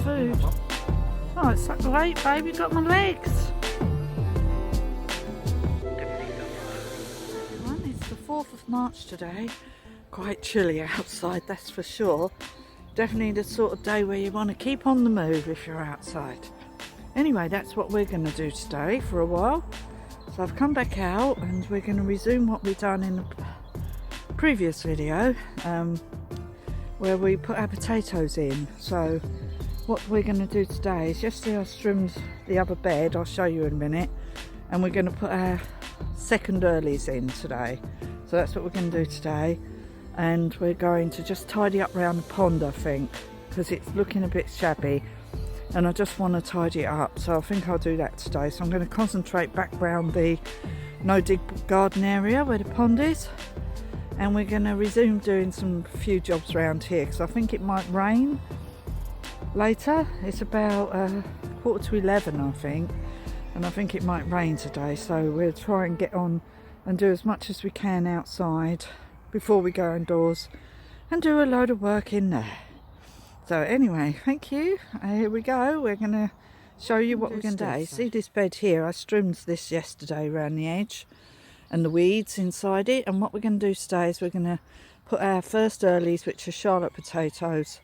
food. Oh, it's so great, babe. You got my legs. It's the 4th of March today. Quite chilly outside, that's for sure. Definitely the sort of day where you want to keep on the move if you're outside. Anyway, that's what we're going to do today for a while. So I've come back out and we're going to resume what we've done in the previous video, where we put our potatoes in. So what we're going to do today is, yesterday I trimmed the other bed, I'll show you in a minute, and we're going to put our second earlies in today. So that's what we're going to do today, and we're going to just tidy up around the pond, I think, because it's looking a bit shabby and I just want to tidy it up. So I think I'll do that today. So I'm going to concentrate back around the no dig garden area where the pond is, and we're going to resume doing some few jobs around here because I think it might rain later. It's about 11:15 I think, and I think it might rain today, so we'll try and get on and do as much as we can outside before we go indoors and do a load of work in there. So anyway, thank you. Here we go. We're going to show you what we're going to do. See this bed here? I trimmed this yesterday around the edge and the weeds inside it, and what we're going to do today is we're going to put our first earlies, which are Charlotte potatoes,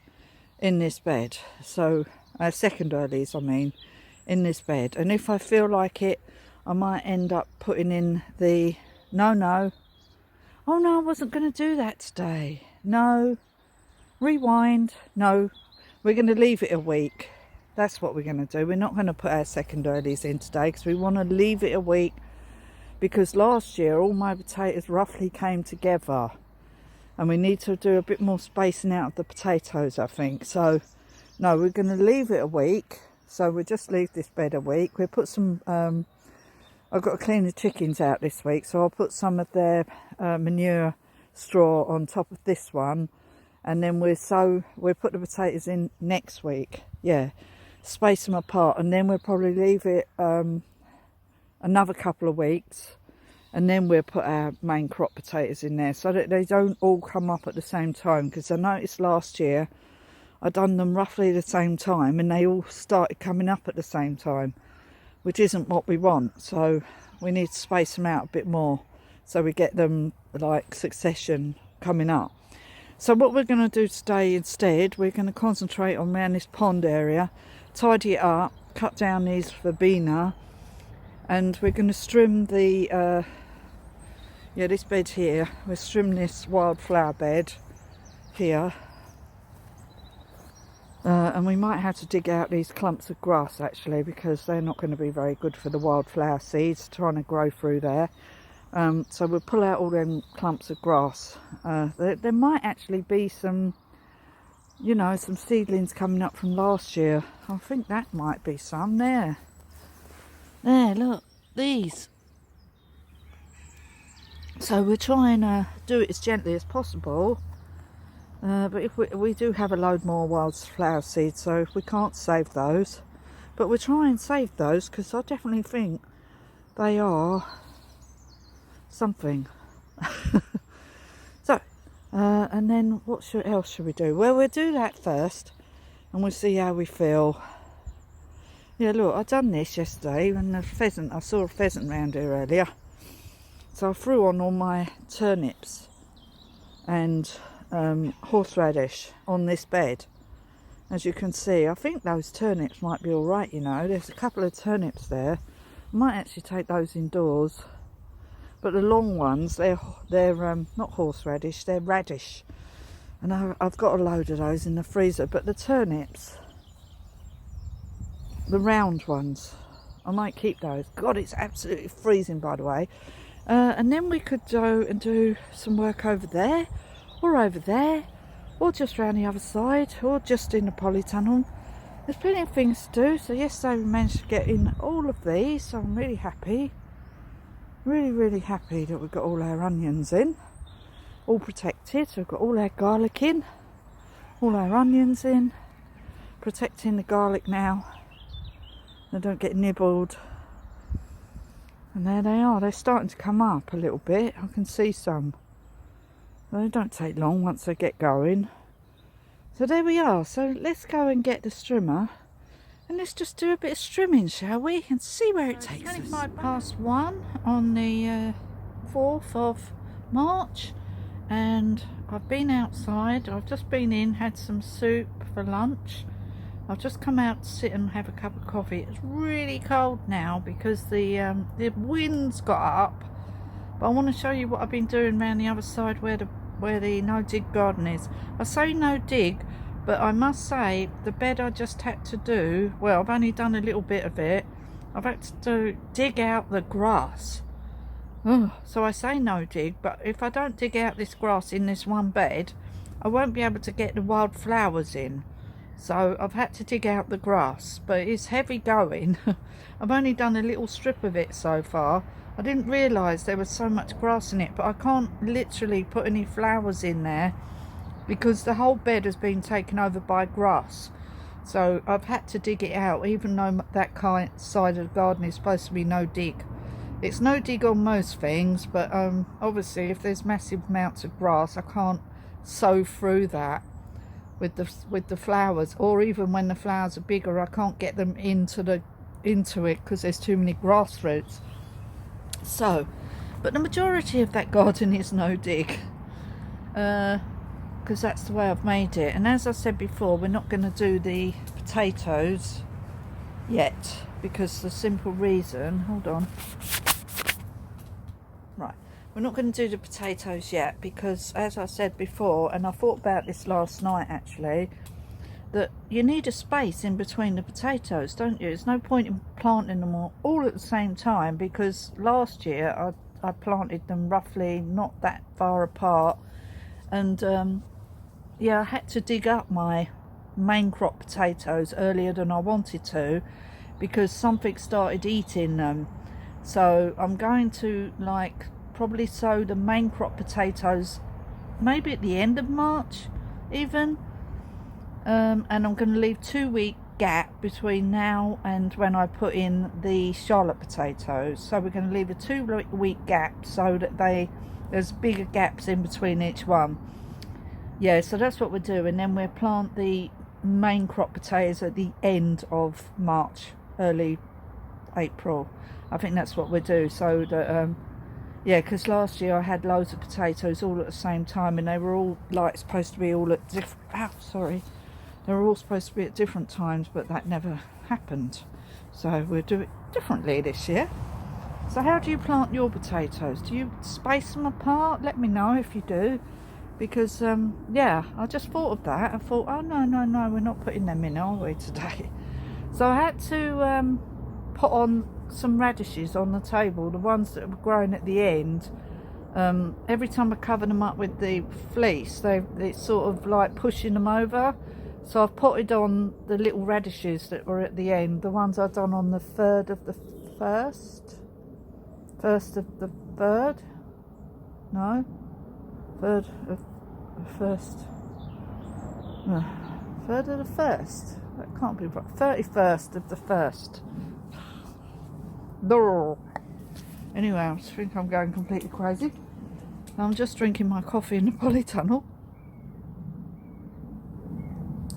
in this bed. So our second earlies, I mean, in this bed. And if I feel like it, I might end up putting in the no, oh no, I wasn't going to do that today. No, rewind. No, we're going to leave it a week. That's what we're going to do. We're not going to put our second earlies in today because we want to leave it a week, because last year all my potatoes roughly came together and we need to do a bit more spacing out of the potatoes, I think. So no, we're going to leave it a week. So we'll just leave this bed a week. We'll put some I've got to clean the chickens out this week, so I'll put some of their manure straw on top of this one, and then we'll put the potatoes in next week. Yeah, space them apart, and then we'll probably leave it another couple of weeks, and then we'll put our main crop potatoes in there so that they don't all come up at the same time, because I noticed last year I done them roughly the same time and they all started coming up at the same time, which isn't what we want. So we need to space them out a bit more so we get them like succession coming up. So what we're going to do today instead, we're going to concentrate on around this pond area, tidy it up, cut down these Verbena, and we're going to trim the this bed here. We'll trim this wildflower bed here, and we might have to dig out these clumps of grass actually, because they're not going to be very good for the wildflower seeds trying to grow through there. So we'll pull out all them clumps of grass. There might actually be some, some seedlings coming up from last year. I think that might be some there. There, look, these. So we're trying to do it as gently as possible. But if we do have a load more wildflower seeds, so if we can't save those, but we'll try and save those because I definitely think they are something. So, and then what else should we do? Well, we'll do that first and we'll see how we feel. Yeah, look, I done this yesterday when I saw a pheasant round here earlier. So I threw on all my turnips and horseradish on this bed. As you can see, I think those turnips might be all right. There's a couple of turnips there. I might actually take those indoors, but the long ones, they're not horseradish, they're radish, and I've got a load of those in the freezer. But the turnips, the round ones, I might keep those. God, it's absolutely freezing, by the way. And then we could go and do some work over there, or over there, or just around the other side, or just in the polytunnel. There's plenty of things to do. So yesterday we managed to get in all of these, so I'm really happy. Really happy that we've got all our onions in, all protected. So we've got all our garlic in, all our onions in, protecting the garlic now. They don't get nibbled. And there they are. They're starting to come up a little bit. I can see some. They don't take long once they get going. So there we are. So let's go and get the strimmer and let's just do a bit of strimming, shall we, and see where it takes us. 1:25 on the 4th of March, and I've been outside. I've just been in, had some soup for lunch. I've just come out to sit and have a cup of coffee. It's really cold now because the wind's got up. But I want to show you what I've been doing around the other side where the no dig garden is. I say no dig, but I must say the bed I just had to do, well, I've only done a little bit of it. I've had to dig out the grass. So I say no dig, but if I don't dig out this grass in this one bed, I won't be able to get the wild flowers in. So I've had to dig out the grass, but it's heavy going. I've only done a little strip of it so far. I didn't realise there was so much grass in it, but I can't literally put any flowers in there because the whole bed has been taken over by grass. So I've had to dig it out, even though that side of the garden is supposed to be no dig. It's no dig on most things, but obviously if there's massive amounts of grass, I can't sow through that with the flowers, or even when the flowers are bigger, I can't get them into it because there's too many grass roots. So, but the majority of that garden is no dig, because that's the way I've made it. And as I said before, we're not going to do the potatoes yet, because the simple reason, hold on, right, we're not going to do the potatoes yet because, as I said before, and I thought about this last night actually, that you need a space in between the potatoes, don't you? There's no point in planting them all at the same time, because last year I planted them roughly not that far apart, and yeah, I had to dig up my main crop potatoes earlier than I wanted to because something started eating them. So I'm going to probably sow the main crop potatoes maybe at the end of March even, and I'm going to leave 2-week gap between now and when I put in the Charlotte potatoes. So we're going to leave a 2-week gap so that there's bigger gaps in between each one. Yeah, so that's what we're doing. Then we'll plant the main crop potatoes at the end of March, early April. I think that's what we'll do, so that yeah, because last year I had loads of potatoes all at the same time, and they were all supposed to be all at they were all supposed to be at different times, but that never happened. So we'll do it differently this year. So how do you plant your potatoes? Do you space them apart? Let me know if you do, because yeah, I just thought of that. I thought, oh no, we're not putting them in, are we, today? So I had to put on some radishes on the table, the ones that were growing at the end. Every time I cover them up with the fleece, it's sort of like pushing them over. So I've potted on the little radishes that were at the end, the ones I've done on the 3rd of the 1st of the 3rd, no, 3rd of the 1st, 3rd of the 1st, that can't be right, 31st of the 1st. Anyway, I think I'm going completely crazy. I'm just drinking my coffee in the polytunnel.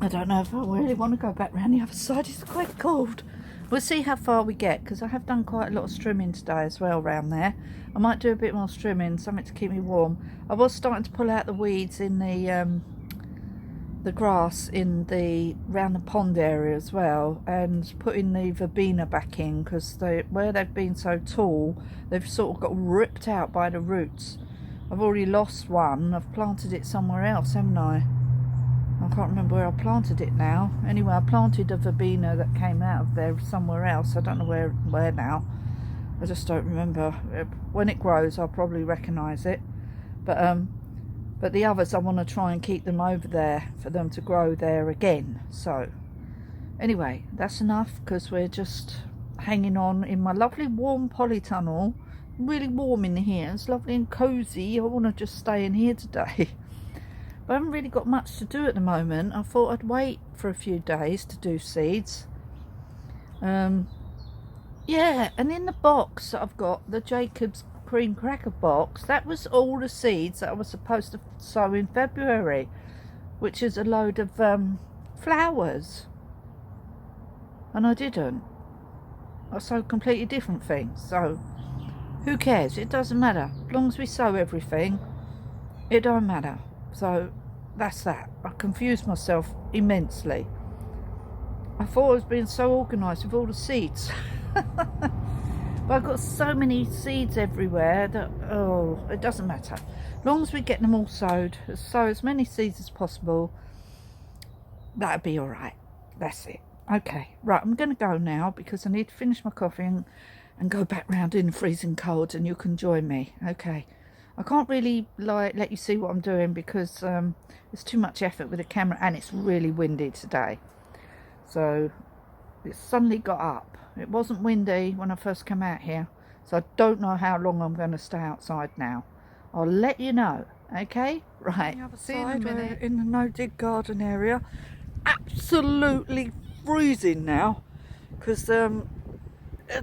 I don't know if I really want to go back round the other side. It's quite cold. We'll see how far we get, because I have done quite a lot of trimming today as well around there. I might do a bit more trimming, something to keep me warm. I was starting to pull out the weeds in the grass in round the pond area as well, and putting the verbena back in, because where they've been so tall, they've sort of got ripped out by the roots. I've already lost one. I've planted it somewhere else, haven't I? I can't remember where I planted it now. Anyway, I planted a verbena that came out of there somewhere else. I don't know where now. I just don't remember. When it grows, I'll probably recognise it. But the others, I want to try and keep them over there for them to grow there again. So anyway, that's enough, because we're just hanging on in my lovely warm polytunnel. Really warm in here. It's lovely and cosy. I want to just stay in here today. But I haven't really got much to do at the moment. I thought I'd wait for a few days to do seeds. Yeah, and in the box that I've got, the Jacob's cream cracker box, that was all the seeds that I was supposed to sow in February, which is a load of flowers, and I didn't. I sowed completely different things, so who cares? It doesn't matter. As long as we sow everything, it don't matter. So that's that. I confused myself immensely. I thought I was being so organised with all the seeds. But I've got so many seeds everywhere that, oh, it doesn't matter. As long as we get them all sowed, sow as many seeds as possible, that'll be alright. That's it. Okay, right, I'm going to go now because I need to finish my coffee and go back round in the freezing cold, and you can join me. Okay, I can't really let you see what I'm doing because it's too much effort with the camera, and it's really windy today. So it suddenly got up. It wasn't windy when I first came out here, so I don't know how long I'm going to stay outside now. I'll let you know. Okay, right, see you in a minute. In the no dig garden area, absolutely freezing now because the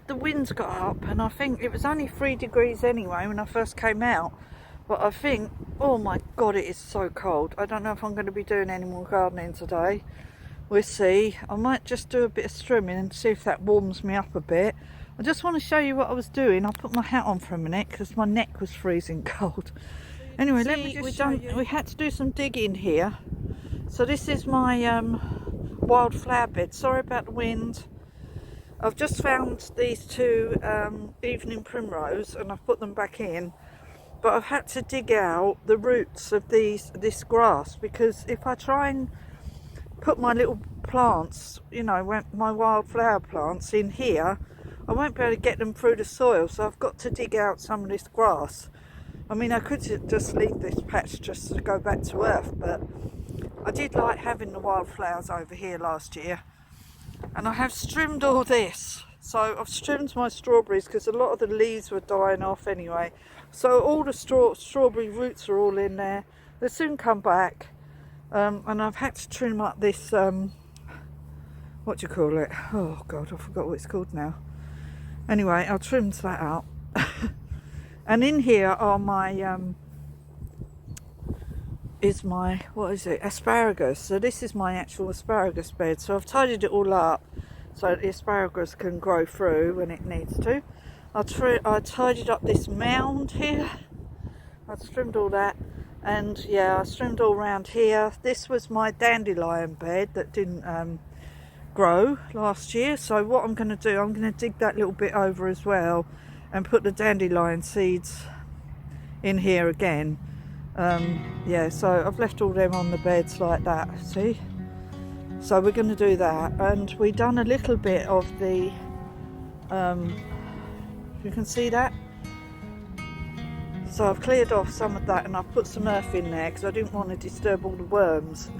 wind's got up, and I think it was only 3 degrees anyway when I first came out, but I think, oh my god, it is so cold. I don't know if I'm going to be doing any more gardening today. We'll see. I might just do a bit of strimming and see if that warms me up a bit. I just want to show you what I was doing. I put my hat on for a minute because my neck was freezing cold. Anyway, let me just show you. We had to do some digging here. So this is my wildflower bed. Sorry about the wind. I've just found these 2 evening primrose and I've put them back in. But I've had to dig out the roots of this grass, because if I try and put my little plants, you know, my wildflower plants in here, I won't be able to get them through the soil, so I've got to dig out some of this grass. I mean, I could just leave this patch just to go back to earth, but I did like having the wildflowers over here last year. And I have trimmed all this. So I've trimmed my strawberries because a lot of the leaves were dying off anyway. So all the strawberry roots are all in there. They'll soon come back. And I've had to trim up this, what do you call it? Oh god, I forgot what it's called now. Anyway, I trimmed that up. And in here are my, what is it, asparagus. So this is my actual asparagus bed. So I've tidied it all up so the asparagus can grow through when it needs to. I tidied up this mound here. I trimmed all that. And yeah, I trimmed all around here. This was my dandelion bed that didn't grow last year. So what I'm going to do, I'm going to dig that little bit over as well and put the dandelion seeds in here again. Yeah, so I've left all them on the beds like that, see? So we're going to do that. And we've done a little bit of the, you can see that? So I've cleared off some of that and I've put some earth in there because I didn't want to disturb all the worms.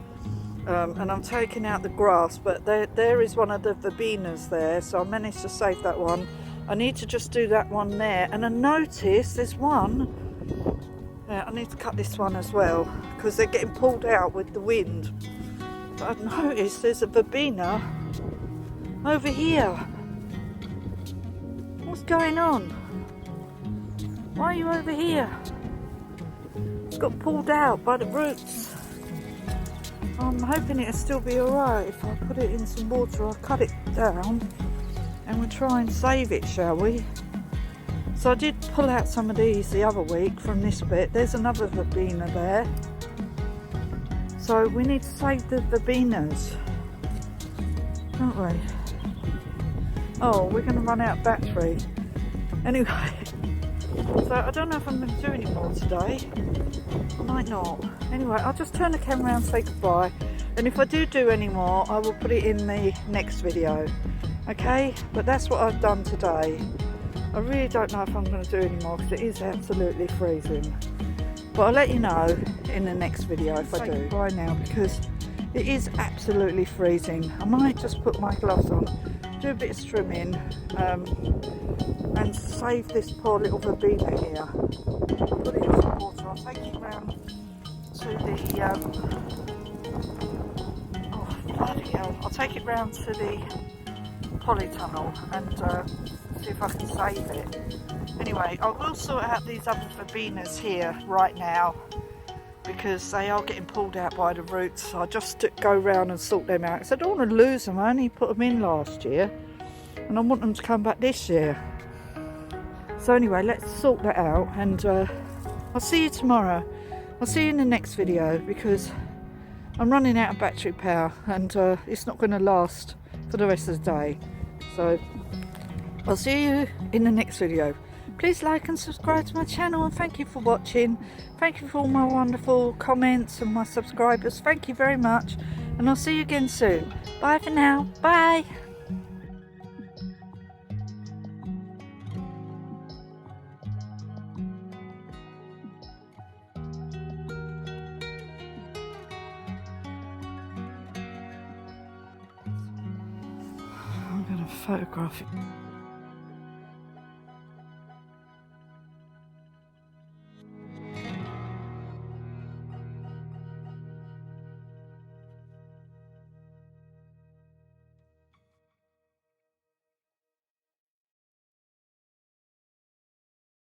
And I'm taking out the grass, but there is one of the verbenas there, so I managed to save that one. I need to just do that one there. And I noticed there's one, I need to cut this one as well because they're getting pulled out with the wind. But I've noticed there's a verbena over here. What's going on? Why are you over here? It's got pulled out by the roots. I'm hoping it'll still be alright if I put it in some water. I'll cut it down and we'll try and save it, shall we? So I did pull out some of these the other week from this bit. There's another verbena there. So we need to save the verbenas, don't we? Oh, we're going to run out of battery. Anyway. So I don't know if I'm going to do any more today. I might not. Anyway, I'll just turn the camera around and say goodbye. And if I do any more, I will put it in the next video. Okay? But that's what I've done today. I really don't know if I'm going to do any more because it is absolutely freezing. But I'll let you know in the next video if I do. Goodbye now because it is absolutely freezing. I might just put my gloves on, do a bit of trimming, and save this poor little verbena here. Put it in some water. I'll take it round to the oh bloody hell! I'll take it round to the polytunnel and see if I can save it. Anyway, I will sort out these other verbenas here right now because they are getting pulled out by the roots. So I just go round and sort them out. So I don't want to lose them. I only put them in last year and I want them to come back this year. So anyway, let's sort that out, and I'll see you tomorrow. I'll see you in the next video because I'm running out of battery power and it's not going to last for the rest of the day. So I'll see you in the next video. Please like and subscribe to my channel, and thank you for watching. Thank you for all my wonderful comments and my subscribers. Thank you very much, and I'll see you again soon. Bye for now. Bye. I'm going to photograph it.